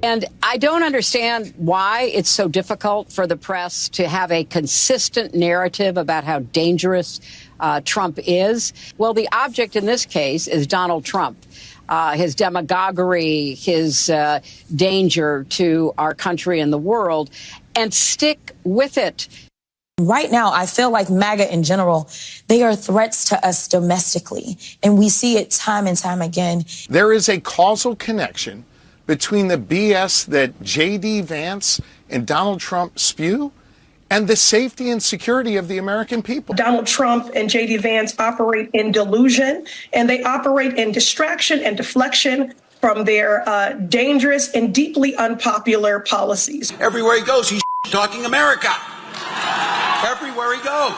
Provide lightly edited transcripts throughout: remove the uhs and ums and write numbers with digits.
And I don't understand why it's so difficult for the press to have a consistent narrative about how dangerous Trump is. Well, the object in this case is Donald Trump. His demagoguery, his danger to our country and the world, and stick with it. Right now, I feel like MAGA in general, they are threats to us domestically, and we see it time and time again. There is a causal connection between the BS that J.D. Vance and Donald Trump spew and the safety and security of the American people. Donald Trump and J.D. Vance operate in delusion, and they operate in distraction and deflection from their dangerous and deeply unpopular policies. Everywhere he goes, he's talking America. Everywhere he goes.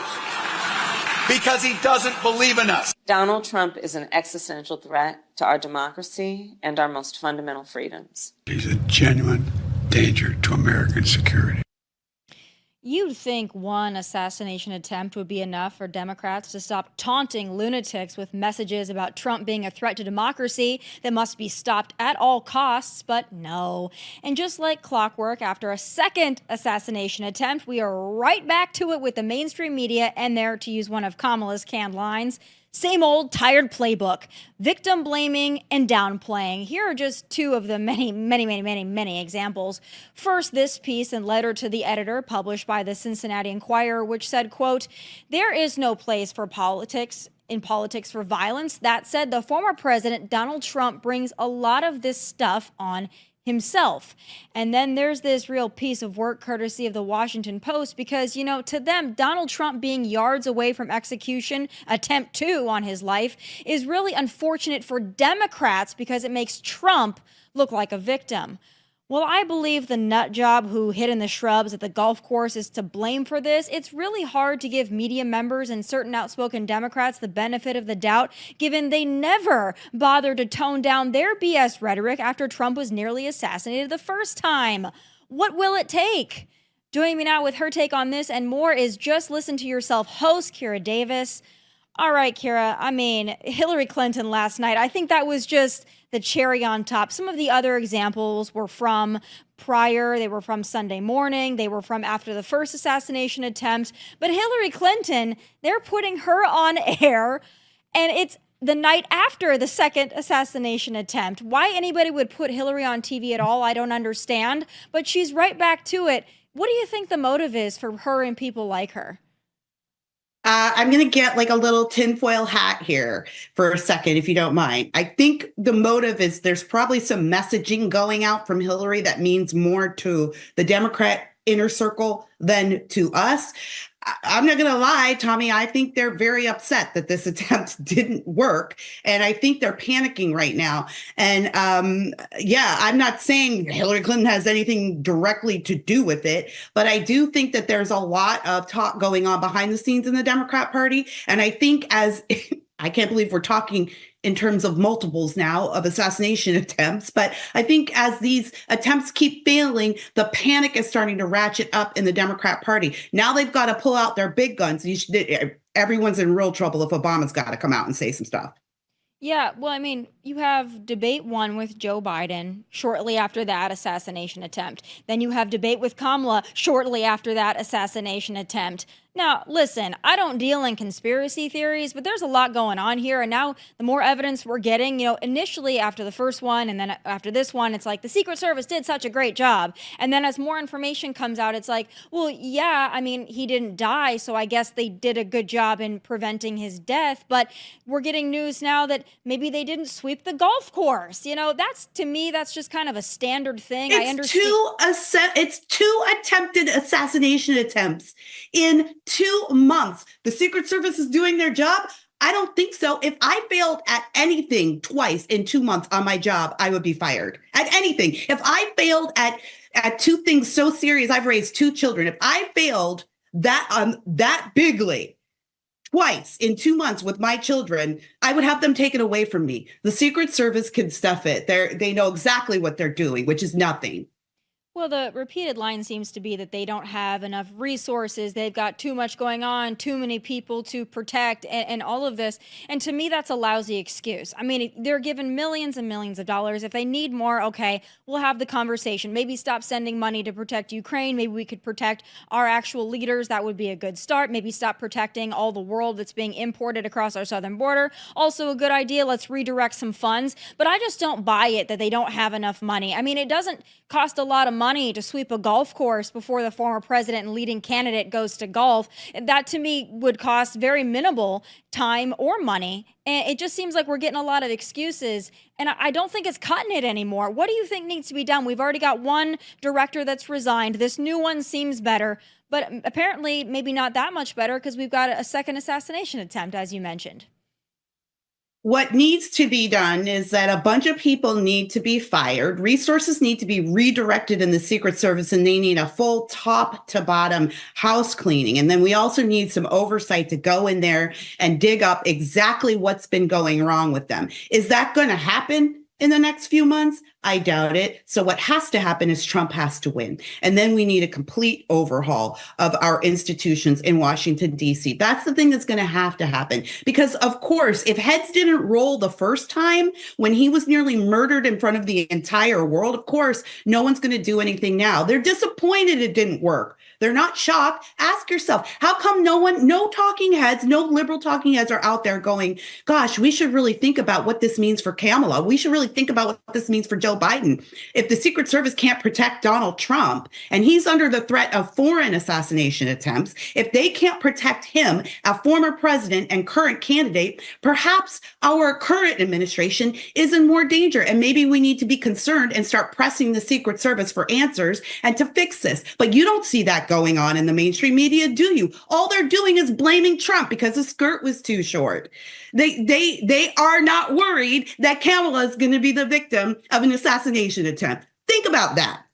Because he doesn't believe in us. Donald Trump is an existential threat to our democracy and our most fundamental freedoms. He's a genuine danger to American security. You'd think one assassination attempt would be enough for Democrats to stop taunting lunatics with messages about Trump being a threat to democracy that must be stopped at all costs, but no. And just like clockwork, after a second assassination attempt, we are right back to it with the mainstream media and there, to use one of Kamala's canned lines, same old tired playbook, victim blaming and downplaying. Here are just two of the many examples. First, this piece and letter to the editor published by the Cincinnati Enquirer, which said, quote, "There is no place for politics for violence. That said, the former president, Donald Trump, brings a lot of this stuff on himself." And then there's this real piece of work courtesy of the Washington Post, because, you know, to them, Donald Trump being yards away from execution, attempt 2 on his life, is really unfortunate for Democrats because it makes Trump look like a victim. Well, I believe the nut job who hid in the shrubs at the golf course is to blame for this. It's really hard to give media members and certain outspoken Democrats the benefit of the doubt, given they never bothered to tone down their BS rhetoric after Trump was nearly assassinated the first time. What will it take? Joining me now with her take on this and more is Just Listen to Yourself host Kira Davis. All right, Kira, I mean, Hillary Clinton last night, I think that was just the cherry on top. Some of the other examples were from prior. They were from Sunday morning. They were from after the first assassination attempt. But Hillary Clinton, they're putting her on air, and it's the night after the second assassination attempt. Why anybody would put Hillary on TV at all, I don't understand. But she's right back to it. What do you think the motive is for her and people like her? I'm going to get like a little tinfoil hat here for a second, if you don't mind. I think the motive is there's probably some messaging going out from Hillary that means more to the Democrat inner circle than to us. I'm not going to lie, Tommy, I think they're very upset that this attempt didn't work. And I think they're panicking right now. And I'm not saying Hillary Clinton has anything directly to do with it, but I do think that there's a lot of talk going on behind the scenes in the Democrat Party. And I think I can't believe we're talking in terms of multiples now of assassination attempts. But I think as these attempts keep failing, the panic is starting to ratchet up in the Democrat Party. Now they've got to pull out their big guns. Everyone's in real trouble if Obama's got to come out and say some stuff. Yeah, well, I mean, you have debate 1 with Joe Biden shortly after that assassination attempt. Then you have debate with Kamala shortly after that assassination attempt. Now, listen, I don't deal in conspiracy theories, but there's a lot going on here. And now the more evidence we're getting, you know, initially after the first one and then after this one, it's like the Secret Service did such a great job. And then as more information comes out, it's like, well, yeah, I mean, he didn't die, so I guess they did a good job in preventing his death. But we're getting news now that maybe they didn't sweep the golf course. You know, that's, to me, that's just kind of a standard thing. I understand. It's 2 attempted assassination attempts in 2 months. The Secret Service is doing their job? I don't think so. If I failed at anything twice in 2 months on my job, I would be fired. At anything. If I failed at 2 things so serious, I've raised 2 children. If I failed that bigly twice in 2 months with my children, I would have them taken away from me. The Secret Service can stuff it. They know exactly what they're doing, which is nothing. Well, the repeated line seems to be that they don't have enough resources. They've got too much going on, too many people to protect, and all of this. And to me, that's a lousy excuse. I mean, they're given millions and millions of dollars. If they need more, okay, we'll have the conversation. Maybe stop sending money to protect Ukraine. Maybe we could protect our actual leaders. That would be a good start. Maybe stop protecting all the world that's being imported across our southern border. Also a good idea. Let's redirect some funds. But I just don't buy it that they don't have enough money. I mean, it doesn't cost a lot of money to sweep a golf course before the former president and leading candidate goes to golf. That to me would cost very minimal time or money. And it just seems like we're getting a lot of excuses. And I don't think it's cutting it anymore. What do you think needs to be done? We've already got one director that's resigned. This new one seems better, but apparently maybe not that much better because we've got a second assassination attempt, as you mentioned. What needs to be done is that a bunch of people need to be fired. Resources need to be redirected in the Secret Service, and they need a full top to bottom house cleaning. And then we also need some oversight to go in there and dig up exactly what's been going wrong with them. Is that going to happen in the next few months? I doubt it. So what has to happen is Trump has to win. And then we need a complete overhaul of our institutions in Washington, D.C. That's the thing that's going to happen. Because, of course, if heads didn't roll the first time when he was nearly murdered in front of the entire world, of course, no one's going to do anything now. They're disappointed it didn't work. They're not shocked. Ask yourself, how come no talking heads, no liberal talking heads are out there going, gosh, we should really think about what this means for Kamala. We should really think about what this means for Joe Biden. If the Secret Service can't protect Donald Trump and he's under the threat of foreign assassination attempts, if they can't protect him, a former president and current candidate, perhaps our current administration is in more danger. And maybe we need to be concerned and start pressing the Secret Service for answers and to fix this. But you don't see that going on in the mainstream media, do you? All they're doing is blaming Trump because the skirt was too short. They are not worried that Kamala is going to be the victim of an assassination attempt. Think about that.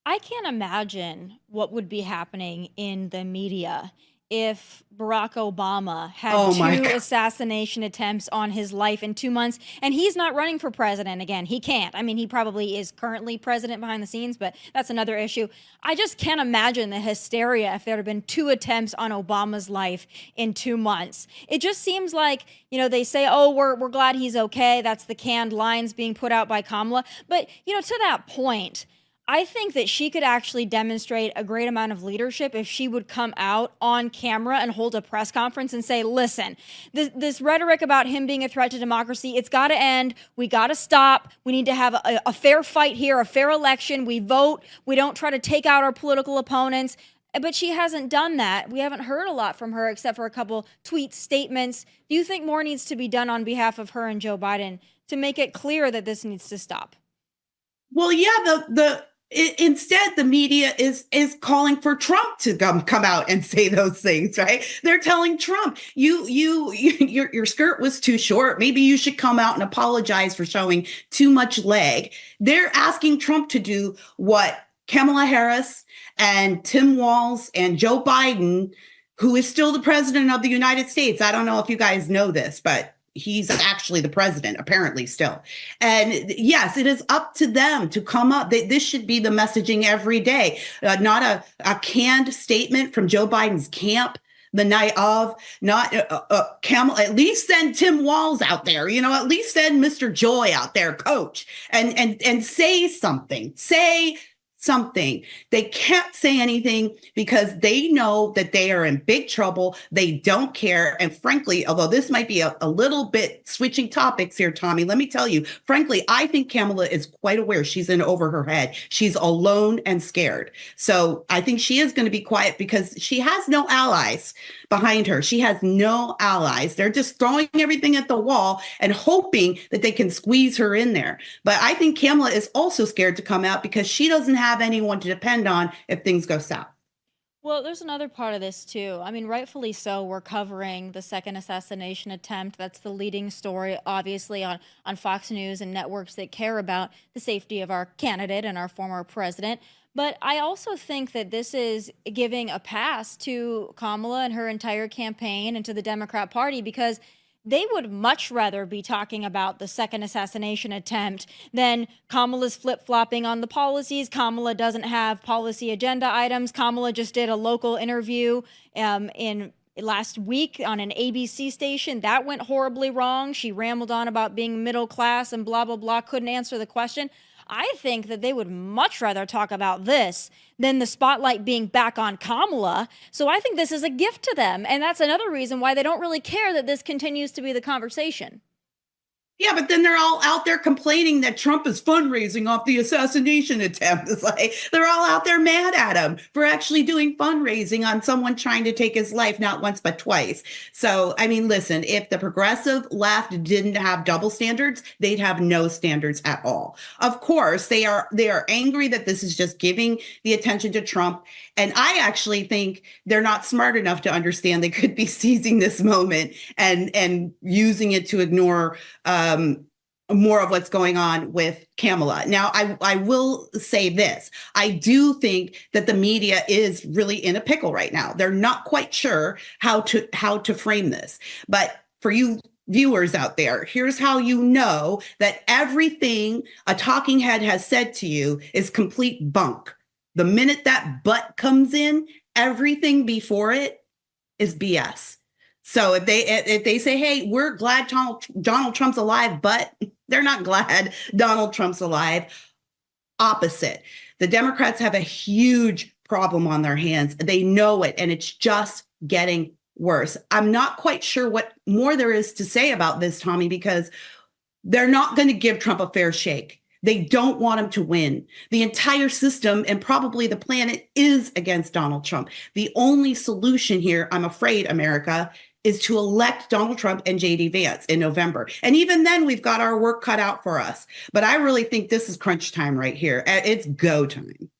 I can't imagine what would be happening in the media if Barack Obama had two assassination attempts on his life in 2 months, and he's not running for president again. He can't. I mean, he probably is currently president behind the scenes, but that's another issue. I just can't imagine the hysteria if there had been 2 attempts on Obama's life in 2 months. It just seems like, they say, oh, we're glad he's okay. That's the canned lines being put out by Kamala. But, to that point, I think that she could actually demonstrate a great amount of leadership if she would come out on camera and hold a press conference and say, listen, this rhetoric about him being a threat to democracy, it's got to end. We got to stop. We need to have a fair fight here, a fair election. We vote. We don't try to take out our political opponents. But she hasn't done that. We haven't heard a lot from her except for a couple tweets, statements. Do you think more needs to be done on behalf of her and Joe Biden to make it clear that this needs to stop? Well, yeah, instead, the media is calling for Trump to come out and say those things, right? They're telling Trump, your skirt was too short. Maybe you should come out and apologize for showing too much leg. They're asking Trump to do what Kamala Harris and Tim Walz and Joe Biden, who is still the president of the United States. I don't know if you guys know this, but he's actually the president, apparently still. And yes, it is up to them to come up. This should be the messaging every day, not a canned statement from Joe Biden's camp the night of, not Kamala. At least send Tim Walz out there, at least send Mr. Joy out there, coach, and say something. Say something. They can't say anything because they know that they are in big trouble. They don't care. And frankly, although this might be a little bit switching topics here, Tomi, let me tell you, frankly, I think Kamala is quite aware she's in over her head. She's alone and scared. So I think she is going to be quiet because she has no allies behind her. She has no allies. They're just throwing everything at the wall and hoping that they can squeeze her in there. But I think Kamala is also scared to come out because she doesn't have anyone to depend on if things go south. Well, there's another part of this, too. I mean, rightfully so, we're covering the second assassination attempt. That's the leading story, obviously, on Fox News and networks that care about the safety of our candidate and our former president. But I also think that this is giving a pass to Kamala and her entire campaign and to the Democrat Party because they would much rather be talking about the second assassination attempt than Kamala's flip-flopping on the policies. Kamala doesn't have policy agenda items. Kamala just did a local interview in last week on an ABC station. That went horribly wrong. She rambled on about being middle class and blah, blah, blah, couldn't answer the question. I think that they would much rather talk about this than the spotlight being back on Kamala. So I think this is a gift to them. And that's another reason why they don't really care that this continues to be the conversation. Yeah, but then they're all out there complaining that Trump is fundraising off the assassination attempt. It's like they're all out there mad at him for actually doing fundraising on someone trying to take his life, not once, but twice. So, I mean, listen, if the progressive left didn't have double standards, they'd have no standards at all. Of course, they are angry that this is just giving the attention to Trump. And I actually think they're not smart enough to understand they could be seizing this moment and using it to ignore more of what's going on with Kamala. Now, I will say this. I do think that the media is really in a pickle right now. They're not quite sure how to frame this. But for you viewers out there, here's how you know that everything a talking head has said to you is complete bunk. The minute that but comes in, everything before it is BS. So if they say, hey, we're glad Donald Trump's alive, but they're not glad Donald Trump's alive. Opposite. The Democrats have a huge problem on their hands. They know it, and it's just getting worse. I'm not quite sure what more there is to say about this, Tomi, because they're not going to give Trump a fair shake. They don't want him to win. The entire system and probably the planet is against Donald Trump. The only solution here, I'm afraid, America, is to elect Donald Trump and JD Vance in November. And even then, we've got our work cut out for us. But I really think this is crunch time right here. It's go time.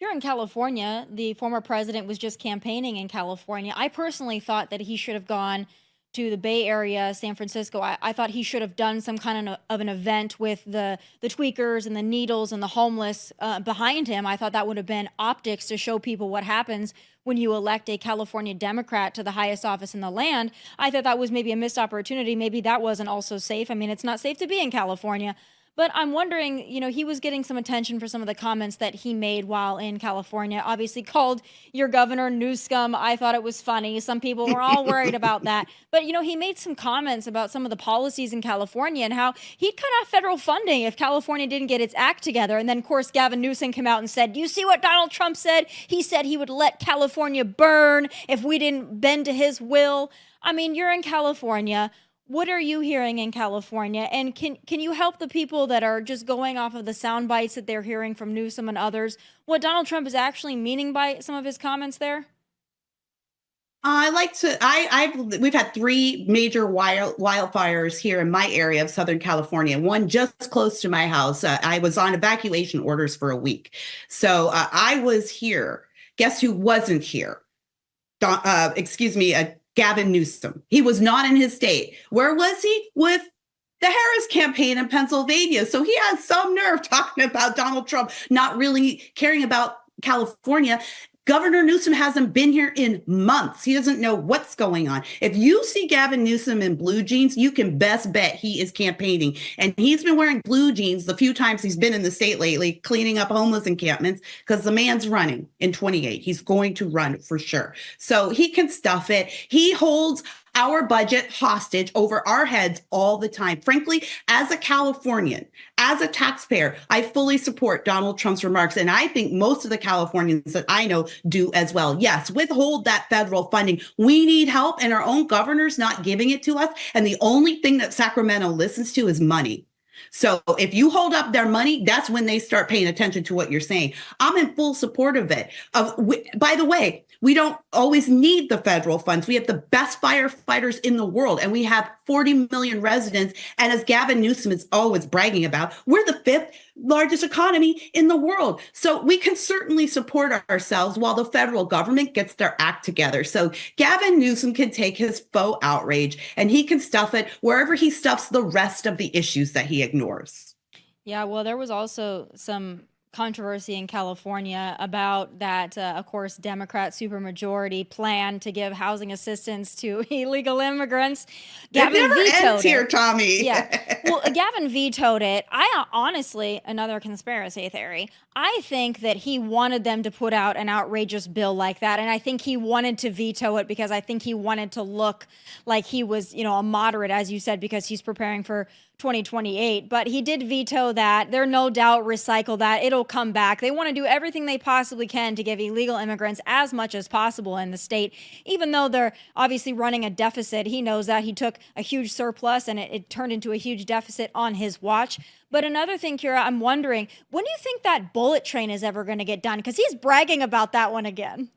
Here in California, the former president was just campaigning in California. I personally thought that he should have gone to the Bay Area, San Francisco. I thought he should have done some kind of an event with the tweakers and the needles and the homeless behind him. I thought that would have been optics to show people what happens when you elect a California Democrat to the highest office in the land. I thought that was maybe a missed opportunity. Maybe that wasn't also safe. I mean, it's not safe to be in California. But I'm wondering, he was getting some attention for some of the comments that he made while in California. Obviously called your governor Newsom. I thought it was funny. Some people were all worried about that. But, he made some comments about some of the policies in California and how he'd cut off federal funding if California didn't get its act together. And then, of course, Gavin Newsom came out and said, do you see what Donald Trump said? He said he would let California burn if we didn't bend to his will. I mean, you're in California. What are you hearing in California? And can you help the people that are just going off of the sound bites that they're hearing from Newsom and others, what Donald Trump is actually meaning by some of his comments there? We've had 3 major wildfires here in my area of Southern California, one just close to my house. I was on evacuation orders for a week. So I was here. Guess who wasn't here? Gavin Newsom. He was not in his state. Where was he? With the Harris campaign in Pennsylvania. So he has some nerve talking about Donald Trump not really caring about California. Governor Newsom hasn't been here in months. He doesn't know what's going on. If you see Gavin Newsom in blue jeans, you can best bet he is campaigning. And he's been wearing blue jeans the few times he's been in the state lately, cleaning up homeless encampments, because the man's running in 28. He's going to run for sure. So he can stuff it. He holds our budget hostage over our heads all the time. Frankly, as a Californian, as a taxpayer, I fully support Donald Trump's remarks. And I think most of the Californians that I know do as well. Yes, withhold that federal funding. We need help, and our own governor's not giving it to us. And the only thing that Sacramento listens to is money. So if you hold up their money, that's when they start paying attention to what you're saying. I'm in full support of it. By the way, we don't always need the federal funds. We have the best firefighters in the world, and we have 40 million residents. And as Gavin Newsom is always bragging about, we're the 5th largest economy in the world. So we can certainly support ourselves while the federal government gets their act together. So Gavin Newsom can take his faux outrage and he can stuff it wherever he stuffs the rest of the issues that he ignores. Yeah, well, there was also some controversy in California about that, of course, Democrat supermajority plan to give housing assistance to illegal immigrants. Gavin Gavin never vetoed ends here, it. Tommy. Yeah. Well, Gavin vetoed it. I honestly, another conspiracy theory, I think that he wanted them to put out an outrageous bill like that. And I think he wanted to veto it because I think he wanted to look like he was, a moderate, as you said, because he's preparing for 2028. But he did veto that. They'll no doubt recycle that. It'll come back. They want to do everything they possibly can to give illegal immigrants as much as possible in the state, even though they're obviously running a deficit. He knows that. He took a huge surplus and it turned into a huge deficit on his watch. But another thing, Kira, I'm wondering, when do you think that bullet train is ever going to get done? Because he's bragging about that one again.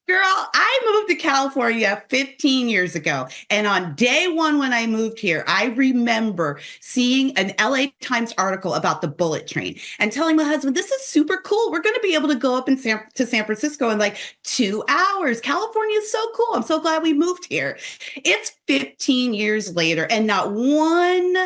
Girl, I moved to California 15 years ago. And on day one, when I moved here, I remember seeing an LA Times article about the bullet train and telling my husband, this is super cool. We're going to be able to go up to San Francisco in like 2 hours. California is so cool. I'm so glad we moved here. It's 15 years later and not one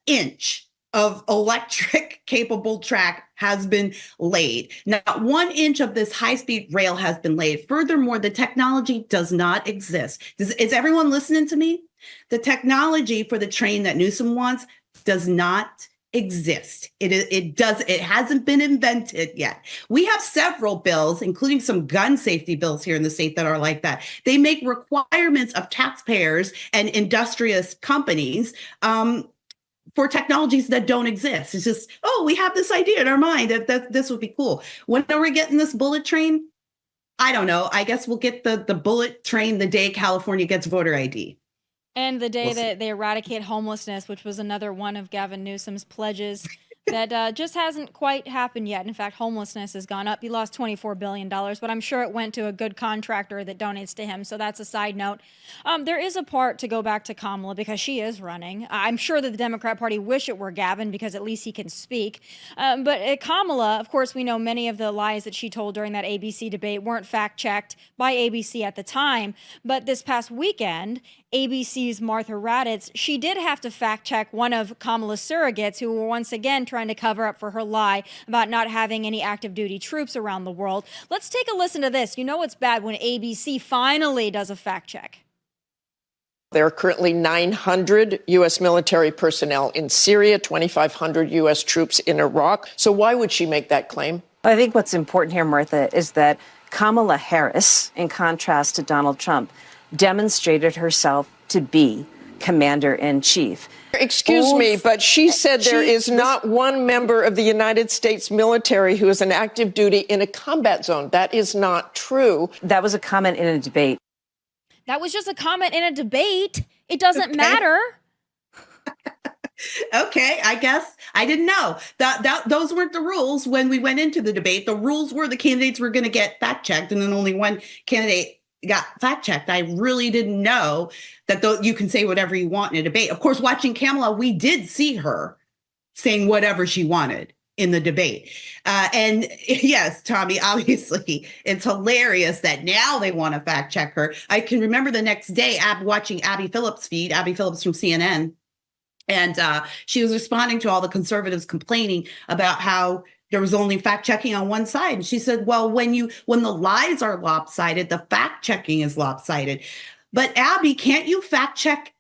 inch of electric capable track has been laid. Not 1 inch of this high-speed rail has been laid. Furthermore, the technology does not exist. Is everyone listening to me? The technology for the train that Newsom wants does not exist. It hasn't been invented yet. We have several bills, including some gun safety bills here in the state that are like that. They make requirements of taxpayers and industrious companies for technologies that don't exist. It's just, we have this idea in our mind that this would be cool. When are we getting this bullet train? I don't know. I guess we'll get the bullet train the day California gets voter ID. And the day that they eradicate homelessness, which was another one of Gavin Newsom's pledges that just hasn't quite happened yet. In fact, homelessness has gone up. He lost $24 billion, but I'm sure it went to a good contractor that donates to him. So that's a side note. There is a part to go back to Kamala because she is running. I'm sure that the Democrat Party wish it were Gavin because at least he can speak. But Kamala, of course, we know many of the lies that she told during that ABC debate weren't fact-checked by ABC at the time. But this past weekend, ABC's Martha Raddatz, she did have to fact-check one of Kamala's surrogates who were once again trying to cover up for her lie about not having any active duty troops around the world. Let's take a listen to this. You know it's bad when ABC finally does a fact check. There are currently 900 U.S. military personnel in Syria, 2,500 U.S. troops in Iraq. So why would she make that claim? I think what's important here, Martha, is that Kamala Harris, in contrast to Donald Trump, demonstrated herself to be commander-in-chief. Excuse me, but she said there is not one member of the United States military who is an active duty in a combat zone. That is not true. That was a comment in a debate. That was just a comment in a debate. It doesn't matter. Okay, I guess I didn't know that those weren't the rules when we went into the debate. The rules were the candidates were going to get fact checked, and then only one candidate got fact checked. I really didn't know that you can say whatever you want in a debate. Of course, watching Kamala, we did see her saying whatever she wanted in the debate. And yes, Tommy, obviously, it's hilarious that now they want to fact check her. I can remember the next day watching Abby Phillips' feed, Abby Phillips from CNN. And she was responding to all the conservatives complaining about how there was only fact checking on one side. And she said, well, when the lies are lopsided, the fact checking is lopsided. But Abby, can't you fact check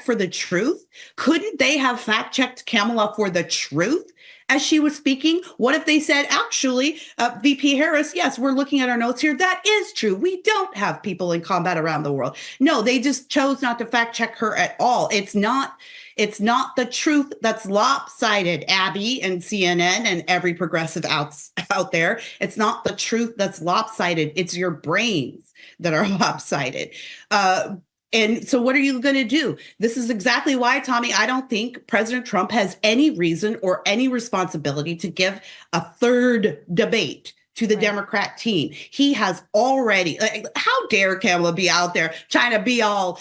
for the truth? Couldn't they have fact checked Kamala for the truth as she was speaking? What if they said, actually, VP Harris, yes, we're looking at our notes here. That is true. We don't have people in combat around the world. No, they just chose not to fact check her at all. It's not the truth that's lopsided, Abby and CNN and every progressive out there. It's not the truth that's lopsided. It's your brains that are lopsided. And so what are you going to do? This is exactly why, Tommy, I don't think President Trump has any reason or any responsibility to give a third debate to the Democrat team. He has already, how dare Kamala be out there trying to be all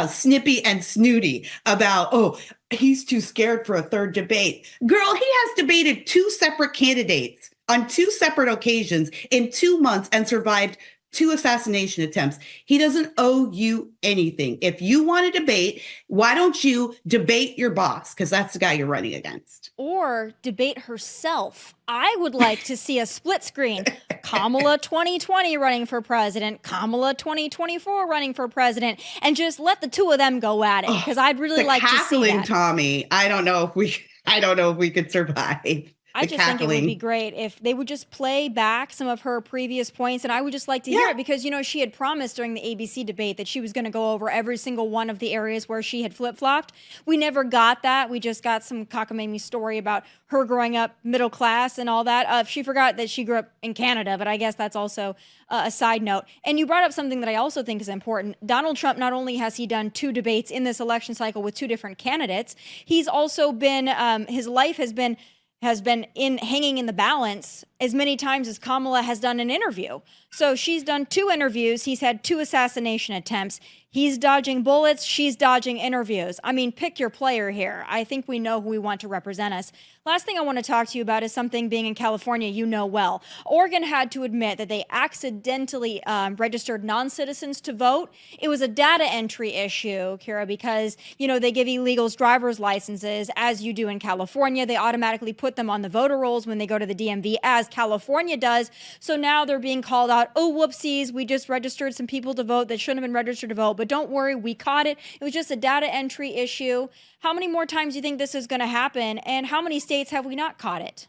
snippy and snooty about, he's too scared for a third debate. Girl, he has debated two separate candidates on two separate occasions in 2 months and survived 2 assassination attempts. He doesn't owe you anything. If you want to debate, why don't you debate your boss? Because that's the guy you're running against. Or debate herself. I would like to see a split screen. Kamala 2020 running for president, Kamala 2024 running for president, and just let the two of them go at it. Because I'd really like to see that. Tommy, I don't know if we could survive. I just think it would be great if they would just play back some of her previous points, and I would just like to hear it because, you know, she had promised during the ABC debate that she was going to go over every single one of the areas where she had flip-flopped. We never got that. We just got some cockamamie story about her growing up middle class and all that. She forgot that she grew up in Canada, but I guess that's also a side note. And you brought up something that I also think is important. Donald Trump, not only has he done 2 debates in this election cycle with 2 different candidates, he's also been, his life has been hanging in the balance as many times as Kamala has done an interview. So she's done 2 interviews. He's had 2 assassination attempts. He's dodging bullets. She's dodging interviews. I mean, pick your player here. I think we know who we want to represent us. Last thing I want to talk to you about is something being in California you know well. Oregon had to admit that they accidentally registered non-citizens to vote. It was a data entry issue, Kira, because, you know, they give illegals driver's licenses, as you do in California. They automatically put them on the voter rolls when they go to the DMV, as California does. So now they're being called out, oh, whoopsies, we just registered some people to vote that shouldn't have been registered to vote. But don't worry, we caught it. It was just a data entry issue. How many more times do you think this is going to happen? And how many states have we not caught it?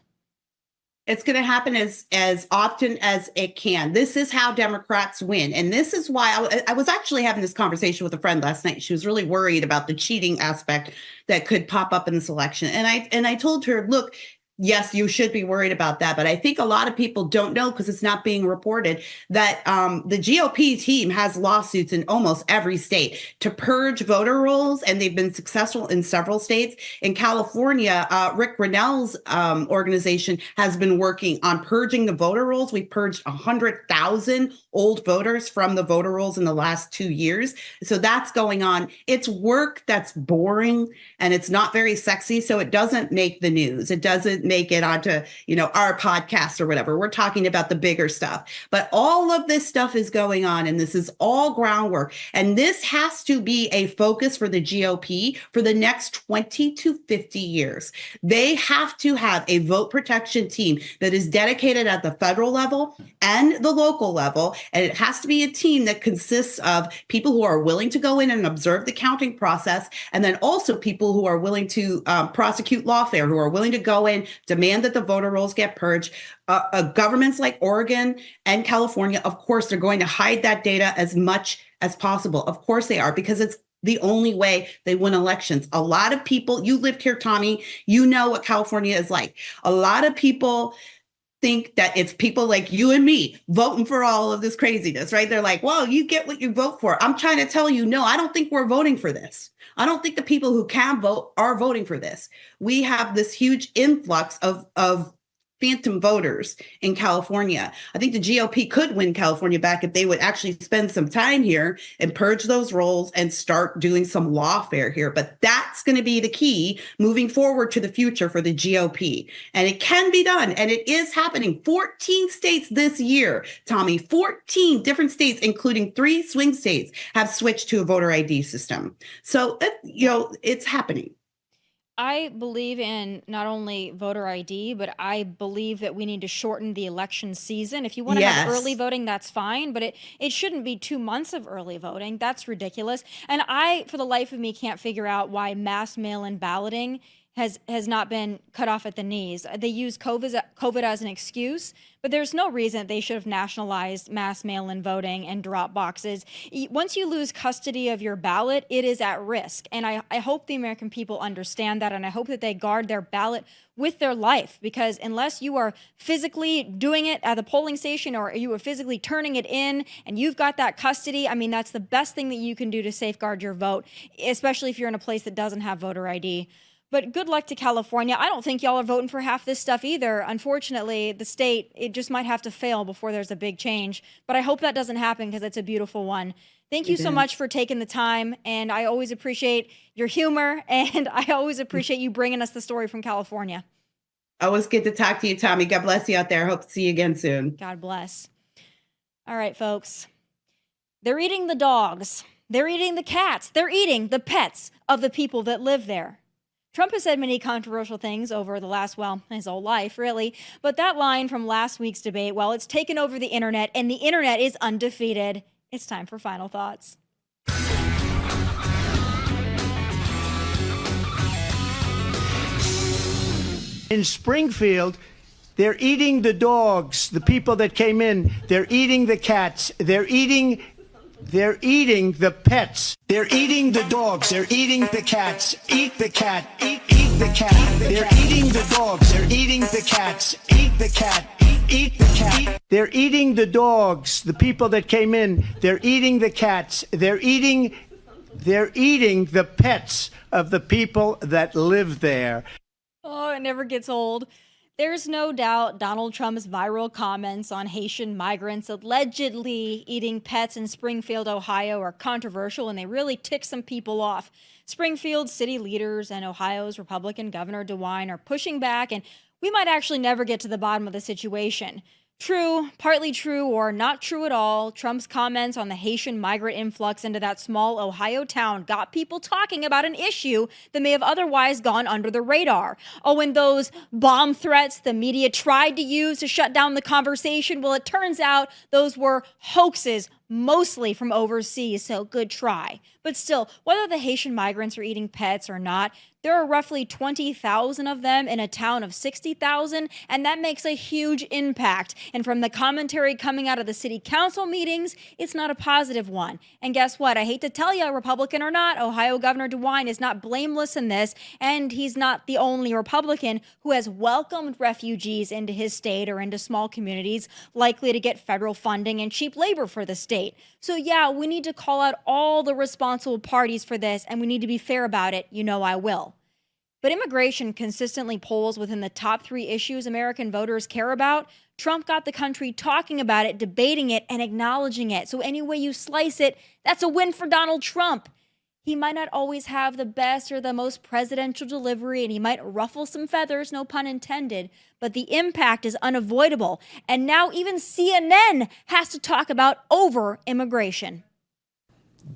It's going to happen as often as it can. This is how Democrats win. And this is why I was actually having this conversation with a friend last night. She was really worried about the cheating aspect that could pop up in this election. And I told her, look, yes, you should be worried about that. But I think a lot of people don't know, because it's not being reported, that the GOP team has lawsuits in almost every state to purge voter rolls, and they've been successful in several states. In California, Rick Grinnell's organization has been working on purging the voter rolls. We purged 100,000 old voters from the voter rolls in the last 2 years. So that's going on. It's work that's boring and it's not very sexy. So it doesn't make the news. It doesn't make it onto, you know, our podcast or whatever. We're talking about the bigger stuff. But all of this stuff is going on, and this is all groundwork. And this has to be a focus for the GOP for the next 20 to 50 years. They have to have a vote protection team that is dedicated at the federal level and the local level. And it has to be a team that consists of people who are willing to go in and observe the counting process, and then also people who are willing to prosecute lawfare, who are willing to go in, demand that the voter rolls get purged. Governments like Oregon and California, of course, they're going to hide that data as much as possible. Of course they are, because it's the only way they win elections. A lot of people, you lived here, Tommy, you know what California is like. A lot of people think that it's people like you and me voting for all of this craziness, right? They're like, well, you get what you vote for. I'm trying to tell you, no, I don't think we're voting for this. I don't think the people who can vote are voting for this. We have this huge influx of phantom voters in California. I think the GOP could win California back if they would actually spend some time here and purge those rolls and start doing some lawfare here. But that's going to be the key moving forward to the future for the GOP. And it can be done. And it is happening. 14 states this year, Tommy, 14 different states, including 3 swing states, have switched to a voter ID system. So, it's happening. I believe in not only voter ID, but I believe that we need to shorten the election season. If you want to have early voting, that's fine, but it shouldn't be 2 months of early voting. That's ridiculous. And I, for the life of me, can't figure out why mass mail-in balloting has not been cut off at the knees. They use COVID as an excuse, but there's no reason they should have nationalized mass mail-in voting and drop boxes. Once you lose custody of your ballot, it is at risk. And I hope the American people understand that, and I hope that they guard their ballot with their life, because unless you are physically doing it at the polling station or you are physically turning it in and you've got that custody, I mean, that's the best thing that you can do to safeguard your vote, especially if you're in a place that doesn't have voter ID. But good luck to California. I don't think y'all are voting for half this stuff either. Unfortunately, the state, it just might have to fail before there's a big change. But I hope that doesn't happen, because it's a beautiful one. Thank you so much for taking the time. And I always appreciate your humor. And I always appreciate you bringing us the story from California. Always good to talk to you, Tommy. God bless you out there. Hope to see you again soon. God bless. All All right, folks. They're eating the dogs. They're eating the cats. They're eating the pets of the people that live there. Trump has said many controversial things over the last, his whole life, really. But that line from last week's debate, it's taken over the internet, and the internet is undefeated. It's time for final thoughts. In Springfield, they're eating the dogs, the people that came in. They're eating the cats. They're eating the pets. They're eating the dogs. They're eating the cats. Eat the cat. Eat the cat. They're eating the dogs. They're eating the cats. Eat the cat. Eat the cat. They're eating the dogs, the people that came in. They're eating the cats. They're eating the pets of the people that live there. Oh, it never gets old. There's no doubt Donald Trump's viral comments on Haitian migrants allegedly eating pets in Springfield, Ohio are controversial, and they really tick some people off. Springfield city leaders and Ohio's Republican Governor DeWine are pushing back, and we might actually never get to the bottom of the situation. True, partly true, or not true at all, Trump's comments on the Haitian migrant influx into that small Ohio town got people talking about an issue that may have otherwise gone under the radar. Oh, and those bomb threats the media tried to use to shut down the conversation, well, it turns out those were hoaxes, mostly from overseas, so good try. But still, whether the Haitian migrants are eating pets or not, there are roughly 20,000 of them in a town of 60,000, and that makes a huge impact. And from the commentary coming out of the city council meetings, it's not a positive one. And guess what? I hate to tell you, Republican or not, Ohio Governor DeWine is not blameless in this, and he's not the only Republican who has welcomed refugees into his state or into small communities likely to get federal funding and cheap labor for the state. So yeah, we need to call out all the responsible parties for this, and we need to be fair about it. You know I will. But immigration consistently polls within the top 3 issues American voters care about. Trump got the country talking about it, debating it, and acknowledging it. So any way you slice it, that's a win for Donald Trump. He might not always have the best or the most presidential delivery, and he might ruffle some feathers, no pun intended, but the impact is unavoidable. And now even CNN has to talk about over immigration.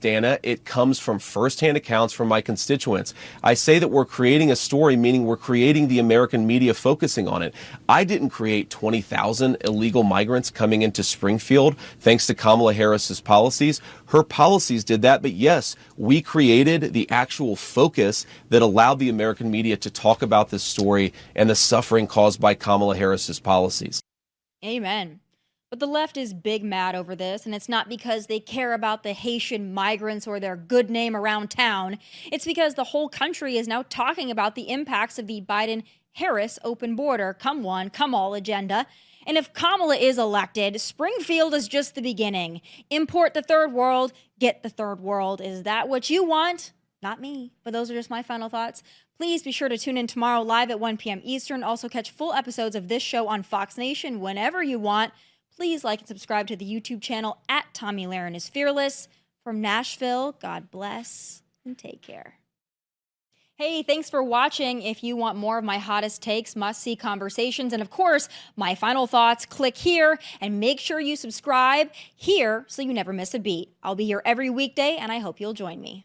Dana, it comes from firsthand accounts from my constituents. I say that we're creating a story, meaning we're creating the American media focusing on it. I didn't create 20,000 illegal migrants coming into Springfield thanks to Kamala Harris's policies. Her policies did that, but yes, we created the actual focus that allowed the American media to talk about this story and the suffering caused by Kamala Harris's policies. Amen. But the left is big mad over this, and it's not because they care about the Haitian migrants or their good name around town. It's because the whole country is now talking about the impacts of the Biden-Harris open border, come one, come all agenda. And if Kamala is elected, Springfield is just the beginning. Import the third world, get the third world. Is that what you want? Not me, but those are just my final thoughts. Please be sure to tune in tomorrow live at 1 p.m. Eastern. Also catch full episodes of this show on Fox Nation whenever you want. Please like and subscribe to the YouTube channel at Tomi Lahren is Fearless. From Nashville, God bless and take care. Hey, thanks for watching. If you want more of my hottest takes, must-see conversations, and of course, my final thoughts, click here and make sure you subscribe here so you never miss a beat. I'll be here every weekday, and I hope you'll join me.